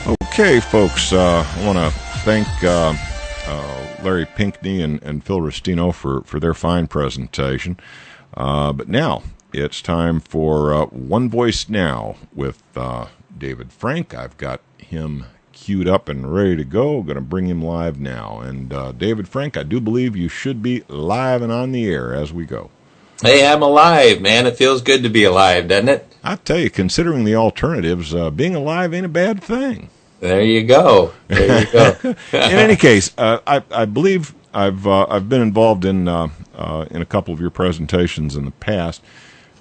Okay, folks, I want to thank Larry Pinkney and Phil Restino for their fine presentation. But now it's time for One Voice Now with David Frank. I've got him queued up and ready to go. Going to bring him live now. And David Frank, I do believe you should be live and on the air as we go. Hey, I'm alive, man. It feels good to be alive, doesn't it? I tell you, considering the alternatives, being alive ain't a bad thing. There you go. There you go. In any case, I believe I've been involved in a couple of your presentations in the past,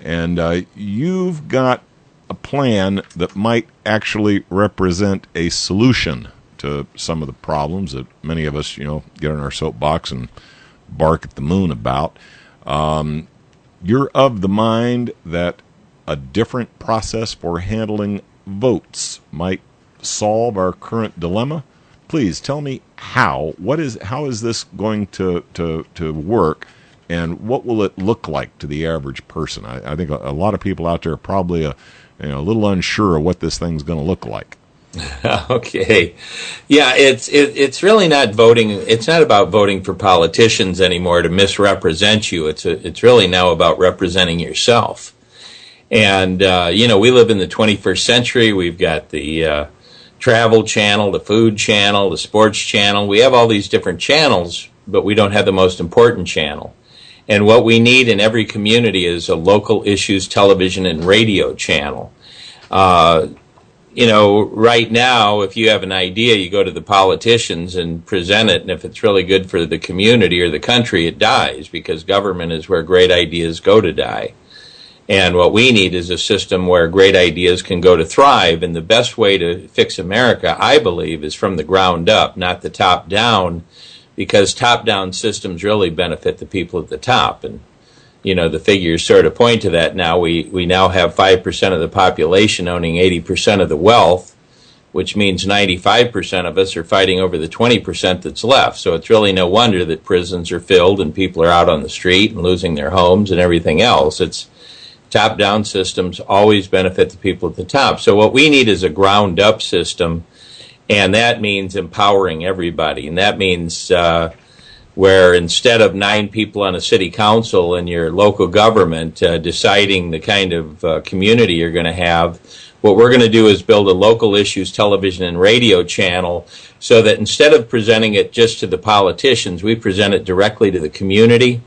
and you've got a plan that might actually represent a solution to some of the problems that many of us, get on our soapbox and bark at the moon about. You're of the mind that a different process for handling votes might solve our current dilemma. Please tell me how. How is this going to work, and what will it look like to the average person? I think a lot of people out there are probably a little unsure of what this thing's going to look like. Okay, yeah, it's really not voting. It's not about voting for politicians anymore to misrepresent you. It's really now about representing yourself. And we live in the 21st century. We've got the travel channel, the food channel, the sports channel. We have all these different channels, but we don't have the most important channel. And what we need in every community is a local issues television and radio channel. Right now, if you have an idea, you go to the politicians and present it, and if it's really good for the community or the country, it dies, because government is where great ideas go to die. And what we need is a system where great ideas can go to thrive. And the best way to fix America, I believe, is from the ground up, not the top down, because top-down systems really benefit the people at the top. And, the figures sort of point to that now. We now have 5% of the population owning 80% of the wealth, which means 95% of us are fighting over the 20% that's left. So it's really no wonder that prisons are filled and people are out on the street and losing their homes and everything else. It's top-down systems always benefit the people at the top. So what we need is a ground-up system, and that means empowering everybody. And that means where instead of 9 people on a city council in your local government deciding the kind of community you're going to have, what we're going to do is build a local issues television and radio channel so that instead of presenting it just to the politicians, we present it directly to the community.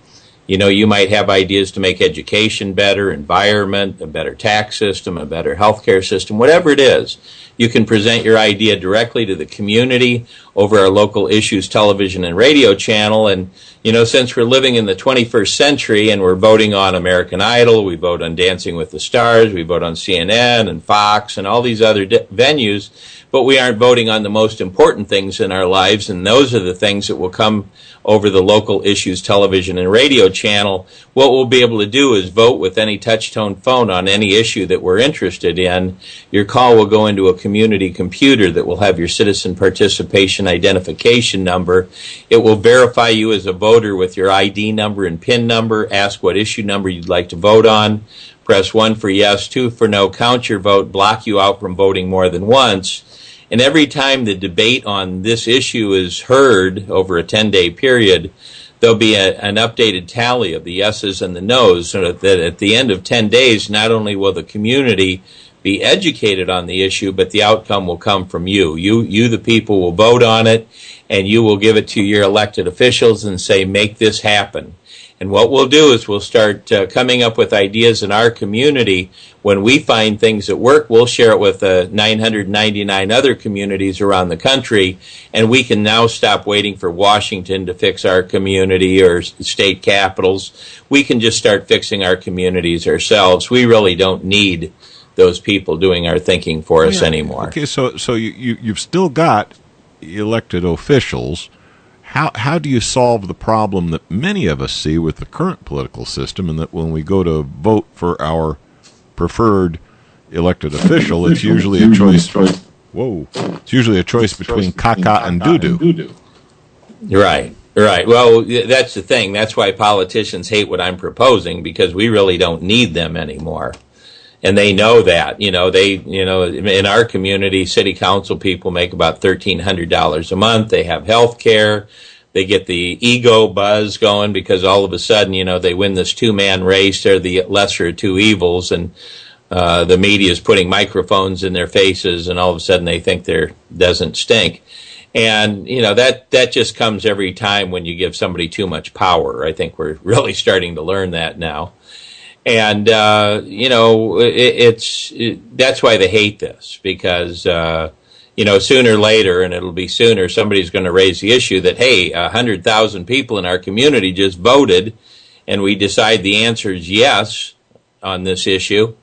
You might have ideas to make education better, environment, a better tax system, a better healthcare system, whatever it is. You can present your idea directly to the community over our local issues television and radio channel. And, since we're living in the 21st century and we're voting on American Idol, we vote on Dancing with the Stars, we vote on CNN and Fox and all these other venues, but we aren't voting on the most important things in our lives, and those are the things that will come over the local issues television and radio channel. What we'll be able to do is vote with any touch-tone phone on any issue that we're interested in. Your call will go into a community computer that will have your citizen participation identification number. It will verify you as a voter with your ID number and PIN number, ask what issue number you'd like to vote on, press 1 for yes, 2 for no, count your vote, block you out from voting more than once. And every time the debate on this issue is heard over a 10-day period, there'll be an updated tally of the yeses and the nos, so that at the end of 10 days, not only will the community be educated on the issue, but the outcome will come from you. You, the people, will vote on it, and you will give it to your elected officials and say, make this happen. And what we'll do is we'll start coming up with ideas in our community. When we find things that work, we'll share it with 999 other communities around the country, and we can now stop waiting for Washington to fix our community or state capitals. We can just start fixing our communities ourselves. We really don't need those people doing our thinking for us anymore. Okay, so you've still got elected officials. How do you solve the problem that many of us see with the current political system, and that when we go to vote for our preferred elected official, it's usually a choice. Whoa! It's usually a choice between caca and doo-doo. Right. Well, that's the thing. That's why politicians hate what I'm proposing, because we really don't need them anymore. And they know that, in our community, city council people make about $1,300 a month. They have health care. They get the ego buzz going because all of a sudden, they win this two-man race. They're the lesser of two evils, and the media is putting microphones in their faces, and all of a sudden they think they're doesn't stink. And, that just comes every time when you give somebody too much power. I think we're really starting to learn that now. And, that's why they hate this, because, sooner or later, and it'll be sooner, somebody's going to raise the issue that, hey, 100,000 people in our community just voted, and we decide the answer is yes on this issue.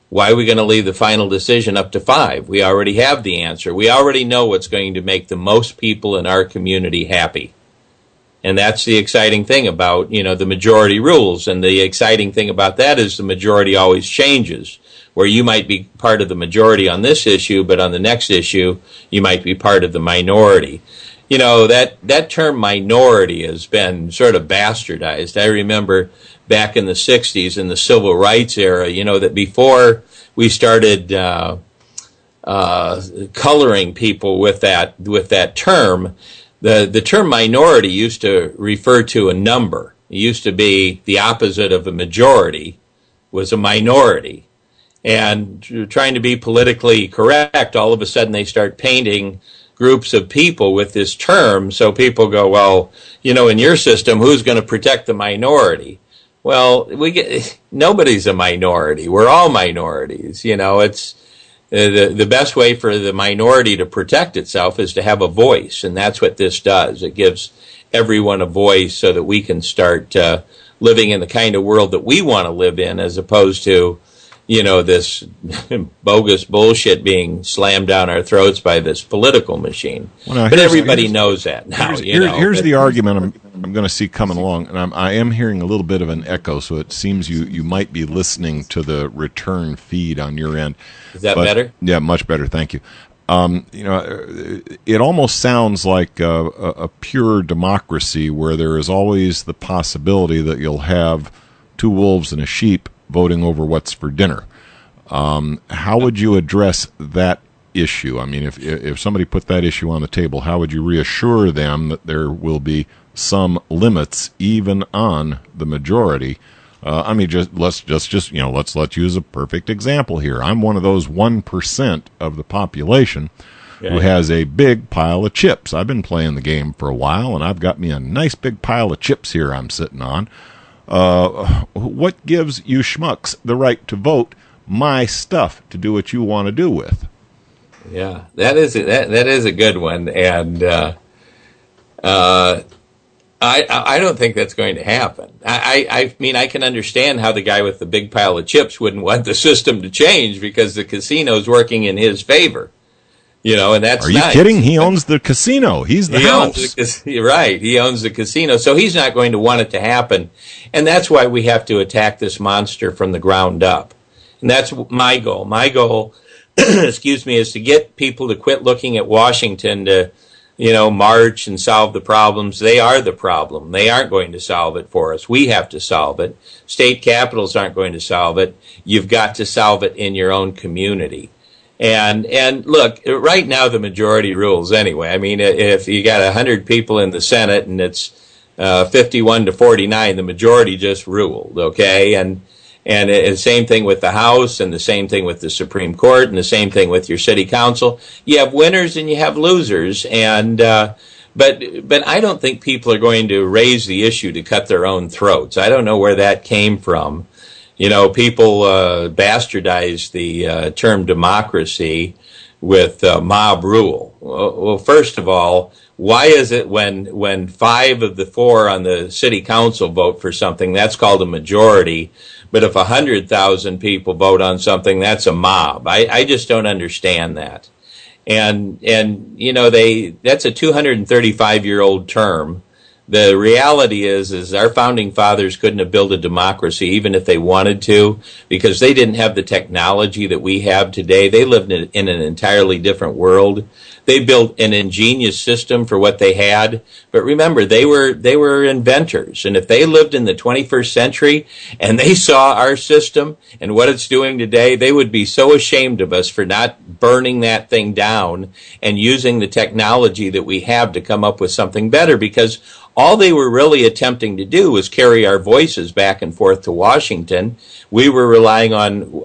Why are we going to leave the final decision up to 5? We already have the answer. We already know what's going to make the most people in our community happy. And that's the exciting thing about, the majority rules. And the exciting thing about that is the majority always changes, where you might be part of the majority on this issue, but on the next issue, you might be part of the minority. That term minority has been sort of bastardized. I remember back in the 60s, in the civil rights era, that before we started coloring people with that term, the term minority used to refer to a number. It used to be the opposite of a majority was a minority. And trying to be politically correct, all of a sudden they start painting groups of people with this term, so people go, well, in your system, who's going to protect the minority? Well, nobody's a minority. We're all minorities. It's the best way for the minority to protect itself is to have a voice, and that's what this does. It gives everyone a voice so that we can start living in the kind of world that we want to live in, as opposed to, this bogus bullshit being slammed down our throats by this political machine. Well, but everybody knows that now. Here's the argument I'm going to see coming along, and I am hearing a little bit of an echo, so it seems you might be listening to the return feed on your end. Is that better? Yeah, much better. Thank you. It almost sounds like a pure democracy where there is always the possibility that you'll have two wolves and a sheep voting over what's for dinner. How would you address that issue? I mean, if somebody put that issue on the table, how would you reassure them that there will be some limits even on the majority? Let's use a perfect example here. I'm one of those 1% of the population who has a big pile of chips. I've been playing the game for a while, and I've got me a nice big pile of chips here I'm sitting on. What gives you schmucks the right to vote my stuff to do what you want to do with? Yeah, that is a good one, and I don't think that's going to happen. I mean, I can understand how the guy with the big pile of chips wouldn't want the system to change because the casino's working in his favor. And that's Are you nice. kidding? He owns the casino. He's the house. Right. He owns the casino. So he's not going to want it to happen. And that's why we have to attack this monster from the ground up. And that's my goal. My goal, is to get people to quit looking at Washington to, march and solve the problems. They are the problem. They aren't going to solve it for us. We have to solve it. State capitals aren't going to solve it. You've got to solve it in your own community. And look, right now the majority rules anyway. I mean, if you got 100 people in the Senate and it's 51-49, the majority just ruled, okay? And the same thing with the House, and the same thing with the Supreme Court, and the same thing with your city council. You have winners and you have losers, and but I don't think people are going to raise the issue to cut their own throats. I don't know where that came from. People bastardize the term democracy with mob rule. Well, first of all, why is it when 5 of the 4 on the city council vote for something, that's called a majority, but if 100,000 people vote on something, that's a mob? I just don't understand that. And that's a 235-year-old term The reality is our founding fathers couldn't have built a democracy even if they wanted to, because they didn't have the technology that we have today. They lived in an entirely different world. They built an ingenious system for what they had. But remember, they were inventors. And if they lived in the 21st century and they saw our system and what it's doing today, they would be so ashamed of us for not burning that thing down and using the technology that we have to come up with something better, because all they were really attempting to do was carry our voices back and forth to Washington. We were relying on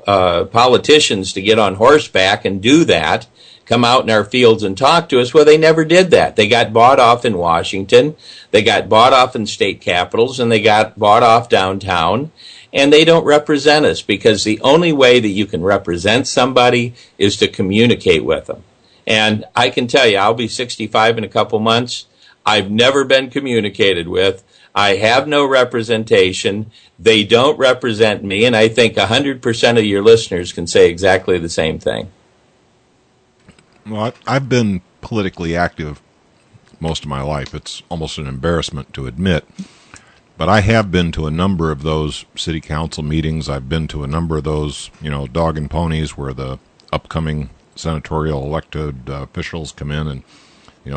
politicians to get on horseback and do that, come out in our fields and talk to us. Well, they never did that. They got bought off in Washington, they got bought off in state capitals, and they got bought off downtown, and they don't represent us, because the only way that you can represent somebody is to communicate with them. And I can tell you, I'll be 65 in a couple months. I've never been communicated with. I have no representation. They don't represent me, and I think 100% of your listeners can say exactly the same thing. Well, I've been politically active most of my life. It's almost an embarrassment to admit. But I have been to a number of those city council meetings. I've been to a number of those, dog and ponies where the upcoming senatorial elected officials come in and,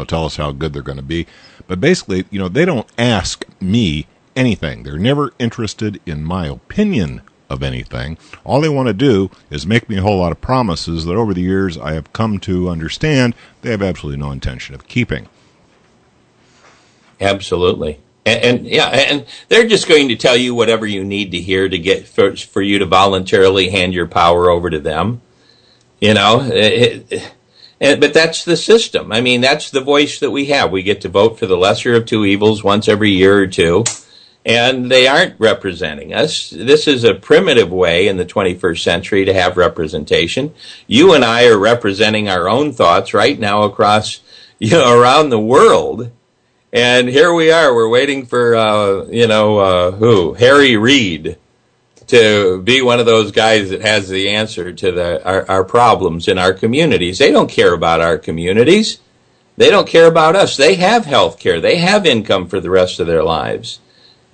tell us how good they're going to be. But basically, they don't ask me anything. They're never interested in my opinion of anything. All they want to do is make me a whole lot of promises that over the years I have come to understand they have absolutely no intention of keeping. Absolutely. And they're just going to tell you whatever you need to hear to get for you to voluntarily hand your power over to them. But that's the system. I mean, that's the voice that we have. We get to vote for the lesser of two evils once every year or two, and they aren't representing us. This is a primitive way in the 21st century to have representation. You and I are representing our own thoughts right now across, around the world. And here we are, we're waiting for, Harry Reid to be one of those guys that has the answer to our problems in our communities. They don't care about our communities. They don't care about us. They have health care. They have income for the rest of their lives.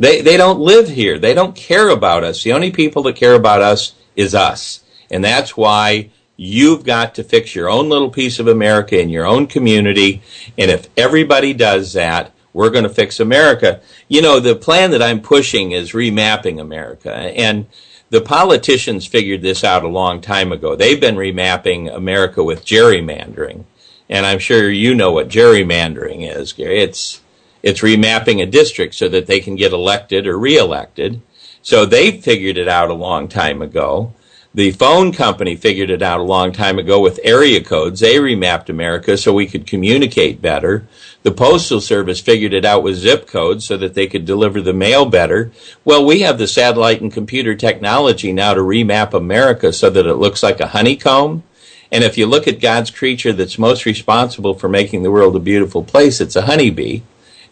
They don't live here. They don't care about us. The only people that care about us is us. And that's why you've got to fix your own little piece of America in your own community. And if everybody does that, we're going to fix America. The plan that I'm pushing is remapping America. And the politicians figured this out a long time ago. They've been remapping America with gerrymandering. And I'm sure you know what gerrymandering is, Gary. It's remapping a district so that they can get elected or reelected. So they figured it out a long time ago. The phone company figured it out a long time ago with area codes. They remapped America so we could communicate better. The Postal Service figured it out with zip codes so that they could deliver the mail better. Well, we have the satellite and computer technology now to remap America so that it looks like a honeycomb. And if you look at God's creature that's most responsible for making the world a beautiful place, it's a honeybee.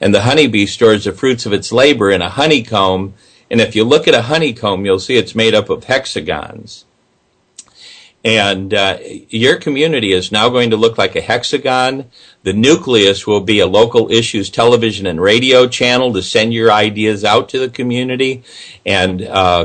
And the honeybee stores the fruits of its labor in a honeycomb. And if you look at a honeycomb, you'll see it's made up of hexagons. And your community is now going to look like a hexagon. The nucleus will be a local issues television and radio channel to send your ideas out to the community, and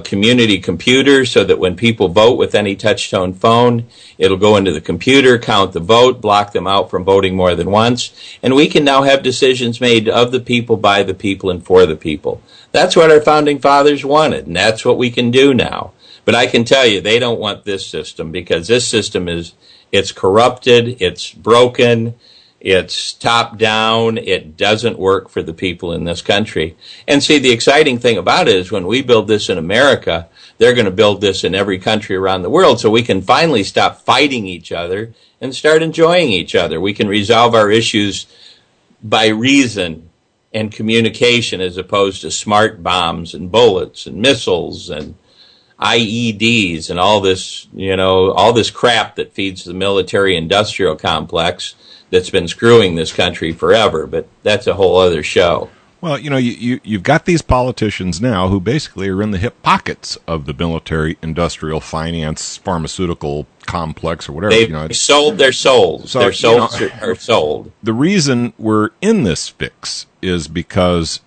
community computers so that when people vote with any touch-tone phone, it'll go into the computer, count the vote, block them out from voting more than once, and we can now have decisions made of the people, by the people, and for the people. That's what our founding fathers wanted, and that's what we can do now. But I can tell you, they don't want this system, because this system it's corrupted, it's broken, it's top down, it doesn't work for the people in this country. And see, the exciting thing about it is when we build this in America, they're going to build this in every country around the world, so we can finally stop fighting each other and start enjoying each other. We can resolve our issues by reason and communication as opposed to smart bombs and bullets and missiles and IEDs and all this crap that feeds the military-industrial complex that's been screwing this country forever. But that's a whole other show. Well, you've got these politicians now who basically are in the hip pockets of the military-industrial finance pharmaceutical complex or whatever. They've sold their souls. So, their souls are sold. The reason we're in this fix is because,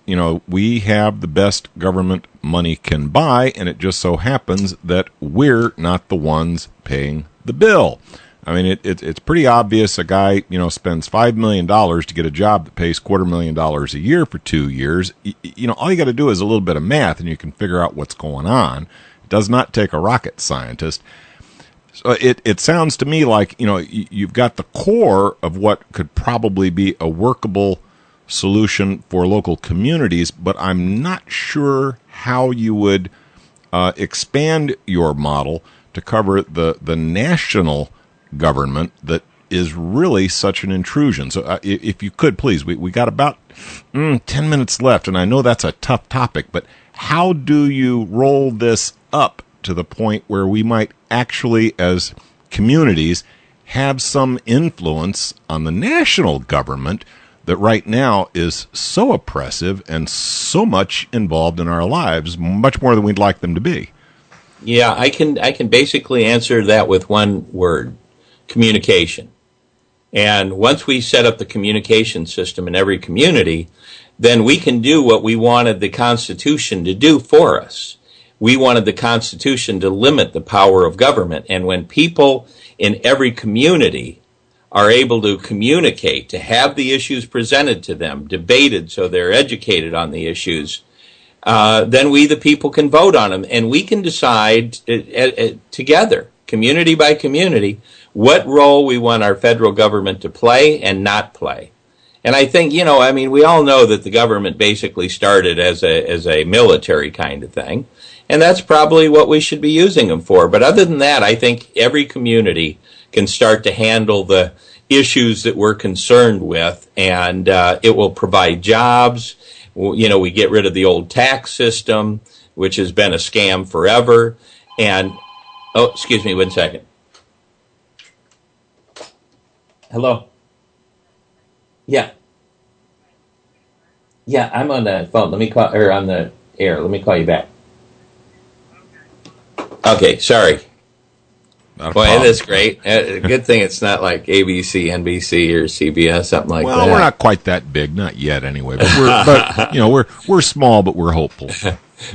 we have the best government money can buy, and it just so happens that we're not the ones paying the bill. I mean, it's pretty obvious a guy, spends $5 million to get a job that pays $250,000 a year for 2 years. All you got to do is a little bit of math, and you can figure out what's going on. It does not take a rocket scientist. So it sounds to me like, you've got the core of what could probably be a workable solution for local communities, but I'm not sure how you would expand your model to cover the national government that is really such an intrusion. So if you could, please, we got about 10 minutes left, and I know that's a tough topic, but how do you roll this up to the point where we might actually, as communities, have some influence on the national government that right now is so oppressive and so much involved in our lives, much more than we'd like them to be? Yeah, I can basically answer that with one word: communication. And once we set up the communication system in every community, then we can do what we wanted the Constitution to do for us. We wanted the Constitution to limit the power of government. And when people in every community are able to communicate, to have the issues presented to them, debated so they're educated on the issues, then we, the people, can vote on them. And we can decide together, community by community, what role we want our federal government to play and not play. And I think, we all know that the government basically started as a military kind of thing, and that's probably what we should be using them for. But other than that, I think every community can start to handle the issues that we're concerned with, and it will provide jobs. We get rid of the old tax system, which has been a scam forever. And, excuse me 1 second. Hello? Yeah. Yeah, I'm on the phone. Let me call, or on the air. Let me call you back. Okay, sorry. Boy, that's great. Good thing it's not like ABC, NBC, or CBS, something like that. Well, we're not quite that big, not yet, anyway. But we're small, but we're hopeful.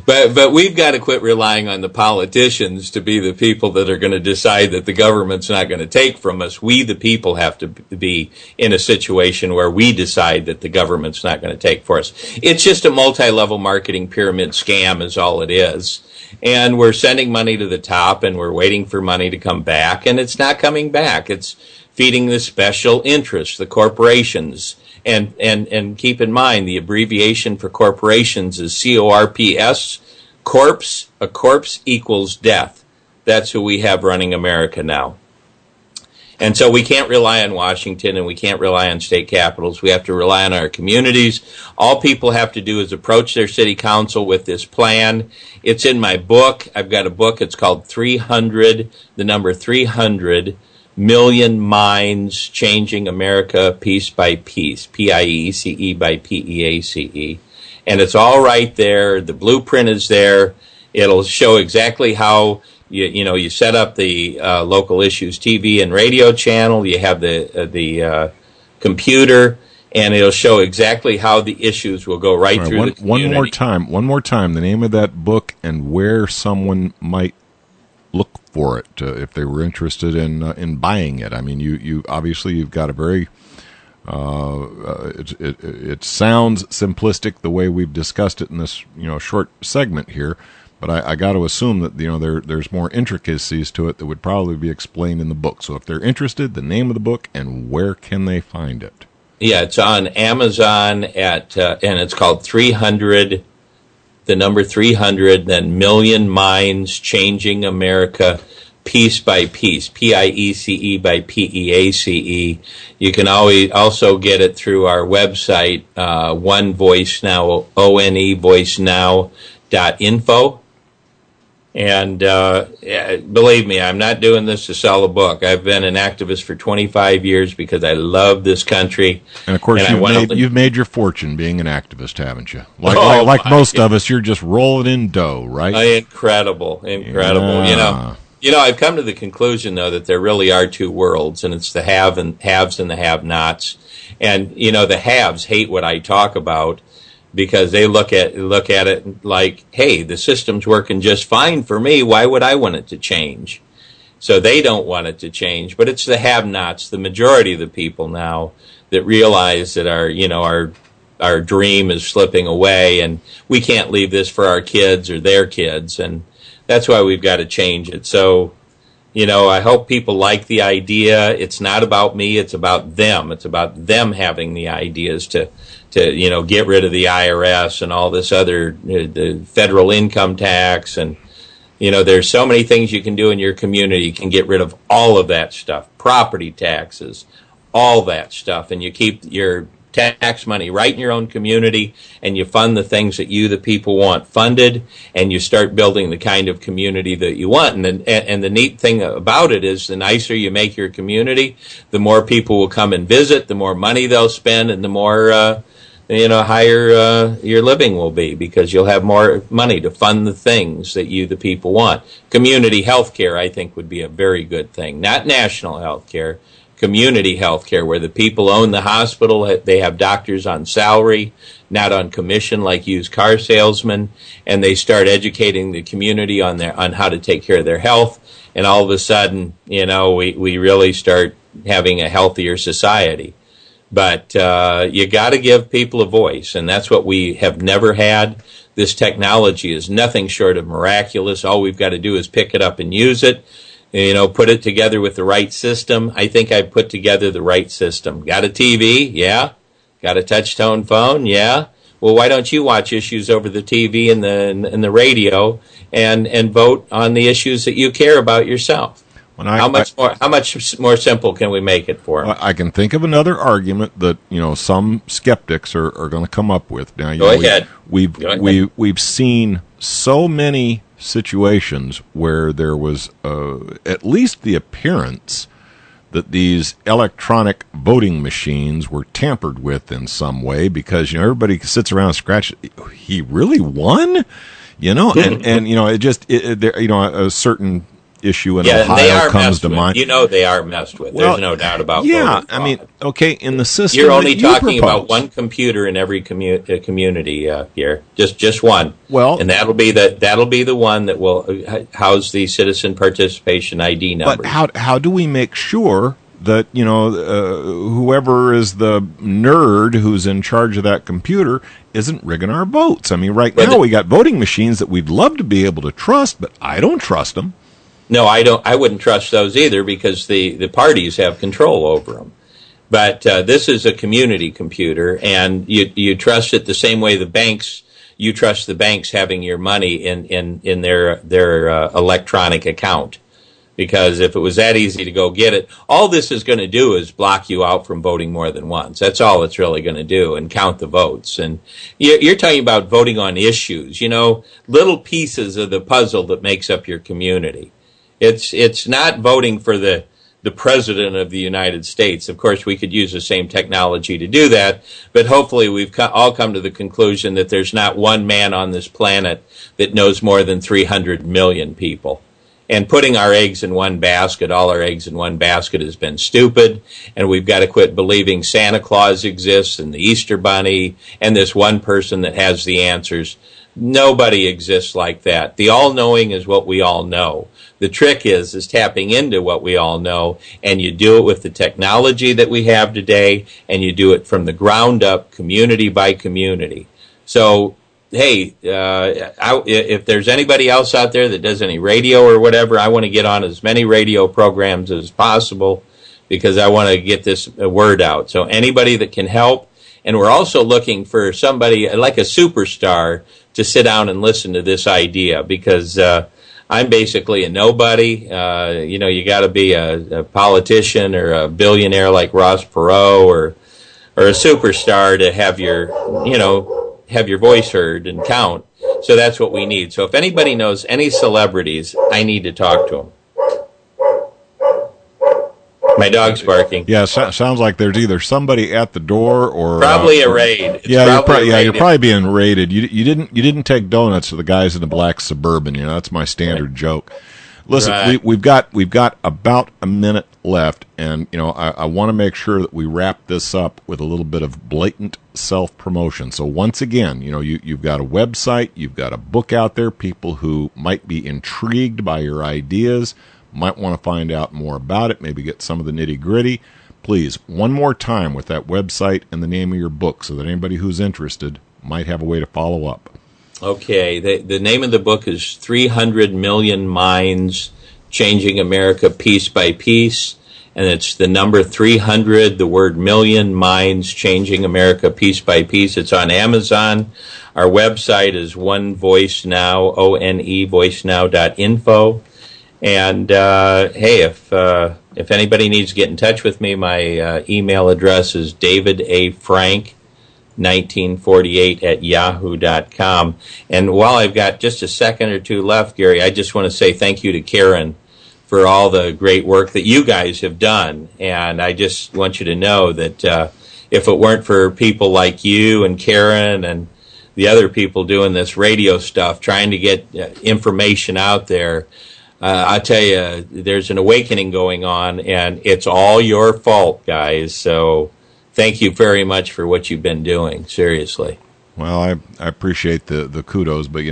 But we've got to quit relying on the politicians to be the people that are going to decide that the government's not going to take from us. We, the people, have to be in a situation where we decide that the government's not going to take for us. It's just a multi-level marketing pyramid scam is all it is. And we're sending money to the top, and we're waiting for money to come back, and it's not coming back. It's feeding the special interests, the corporations. And keep in mind, the abbreviation for corporations is CORPS. Corpse, a corpse equals death. That's who we have running America now. And so we can't rely on Washington, and we can't rely on state capitals. We have to rely on our communities. All people have to do is approach their city council with this plan. It's in my book. I've got a book. It's called 300, the number 300, Million Minds Changing America Piece by Piece, PIECE by PEACE. And it's all right there. The blueprint is there. It'll show exactly how you set up the local issues TV and radio channel. You have the computer, and it'll show exactly how the issues will go right through the community. One more time, the name of that book and where someone might look for it if they were interested in buying it. I mean, you obviously you've got a very it sounds simplistic the way we've discussed it in this short segment here, but I got to assume that there's more intricacies to it that would probably be explained in the book. So if they're interested, the name of the book and where can they find it? Yeah, it's on Amazon and it's called 300. The number 300, then Million Minds Changing America Piece by Piece, PIECE by PEACE. You can always also get it through our website, One Voice Now, ONEVoiceNow.info. And believe me, I'm not doing this to sell a book. I've been an activist for 25 years because I love this country. And of course, you've made your fortune being an activist, haven't you? Like most of us, you're just rolling in dough, right? Incredible. Yeah. I've come to the conclusion, though, that there really are two worlds, and it's the haves and the have-nots. And, the haves hate what I talk about because they look at it like, hey, the system's working just fine for me. Why would I want it to change? So they don't want it to change. But it's the have-nots, the majority of the people now, that realize that our dream is slipping away, and we can't leave this for our kids or their kids, and that's why we've got to change it. So, I hope people like the idea. It's not about me, it's about them. It's about them having the ideas to get rid of the IRS and all this other, the federal income tax, and, there's so many things you can do in your community. You can get rid of all of that stuff, property taxes, all that stuff, and you keep your tax money right in your own community, and you fund the things that you, the people, want funded, and you start building the kind of community that you want. And the neat thing about it is the nicer you make your community, the more people will come and visit, the more money they'll spend, and the more higher your living will be, because you'll have more money to fund the things that you, the people, want. Community health care, I think, would be a very good thing. Not national health care, community health care, where the people own the hospital, they have doctors on salary, not on commission like used car salesmen, and they start educating the community on how to take care of their health, and all of a sudden, we really start having a healthier society. But you got to give people a voice, and that's what we have never had. This technology is nothing short of miraculous. All we've got to do is pick it up and use it. Put it together with the right system. I think I put together the right system. Got a TV? Yeah. Got a touch-tone phone? Yeah. Well, why don't you watch issues over the TV and the radio and vote on the issues that you care about yourself? How much more simple can we make it for them? I can think of another argument that some skeptics are going to come up with. Now, Go ahead. We've seen so many situations where there was at least the appearance that these electronic voting machines were tampered with in some way, because everybody sits around and scratches. He really won, and it just a certain issue in Ohio comes to mind. They are messed with. There's no doubt about that. Yeah, in the system, you're only talking about one computer in every community here, just one. Well, and that'll be the one that will house the citizen participation ID numbers. But how do we make sure that whoever is the nerd who's in charge of that computer isn't rigging our votes? Right now we got voting machines that we'd love to be able to trust, but I don't trust them. No, I don't. I wouldn't trust those either, because the parties have control over them. But this is a community computer, and you trust it the same way you trust the banks having your money in their electronic account. Because if it was that easy to go get it, all this is going to do is block you out from voting more than once. That's all it's really going to do, and count the votes. And you're talking about voting on issues, little pieces of the puzzle that makes up your community. It's not voting for the President of the United States. Of course, we could use the same technology to do that, but hopefully we've all come to the conclusion that there's not one man on this planet that knows more than 300 million people. And putting our eggs in one basket, all our eggs in one basket, has been stupid, and we've got to quit believing Santa Claus exists and the Easter Bunny and this one person that has the answers. Nobody exists like that. The all-knowing is what we all know. The trick is tapping into what we all know, and you do it with the technology that we have today, and you do it from the ground up, community by community. So, hey, if there's anybody else out there that does any radio or whatever, I want to get on as many radio programs as possible, because I want to get this word out. So anybody that can help. And we're also looking for somebody like a superstar to sit down and listen to this idea, because I'm basically a nobody. You got to be a politician or a billionaire like Ross Perot, or a superstar to have your voice heard and count. So that's what we need. So if anybody knows any celebrities, I need to talk to them. My dog's barking. Yeah, sounds like there's either somebody at the door or probably a raid. You're probably being raided. You didn't take donuts to the guys in the black Suburban. That's my standard joke. Listen, Right. we've got about a minute left, and I want to make sure that we wrap this up with a little bit of blatant self-promotion. So once again, you've got a website, you've got a book out there. People who might be intrigued by your ideas might want to find out more about it, maybe get some of the nitty-gritty. Please, one more time with that website and the name of your book, so that anybody who's interested might have a way to follow up. Okay, the name of the book is 300 Million Minds, Changing America Piece by Piece, and it's the number 300, the word million, minds, changing America piece by piece. It's on Amazon. Our website is One Voice Now, ONE, voicenow.info. And hey, if anybody needs to get in touch with me, my email address is DavidFrank 1948 at yahoo.com. And while I've got just a second or two left, Gary, I just want to say thank you to Karen for all the great work that you guys have done. And I just want you to know that if it weren't for people like you and Karen and the other people doing this radio stuff, trying to get information out there, I tell you, there's an awakening going on, and it's all your fault, guys. So thank you very much for what you've been doing, seriously. Well, I appreciate the kudos, but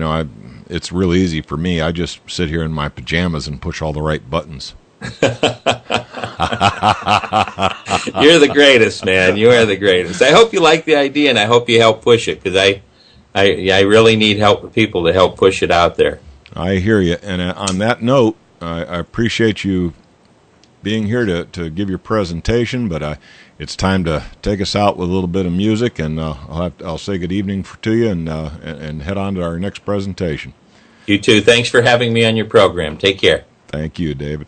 it's real easy for me. I just sit here in my pajamas and push all the right buttons. You're the greatest, man. You are the greatest. I hope you like the idea, and I hope you help push it, because I really need help with people to help push it out there. I hear you. And on that note, I appreciate you being here to give your presentation, but it's time to take us out with a little bit of music, and I'll say good evening to you and head on to our next presentation. You too. Thanks for having me on your program. Take care. Thank you, David.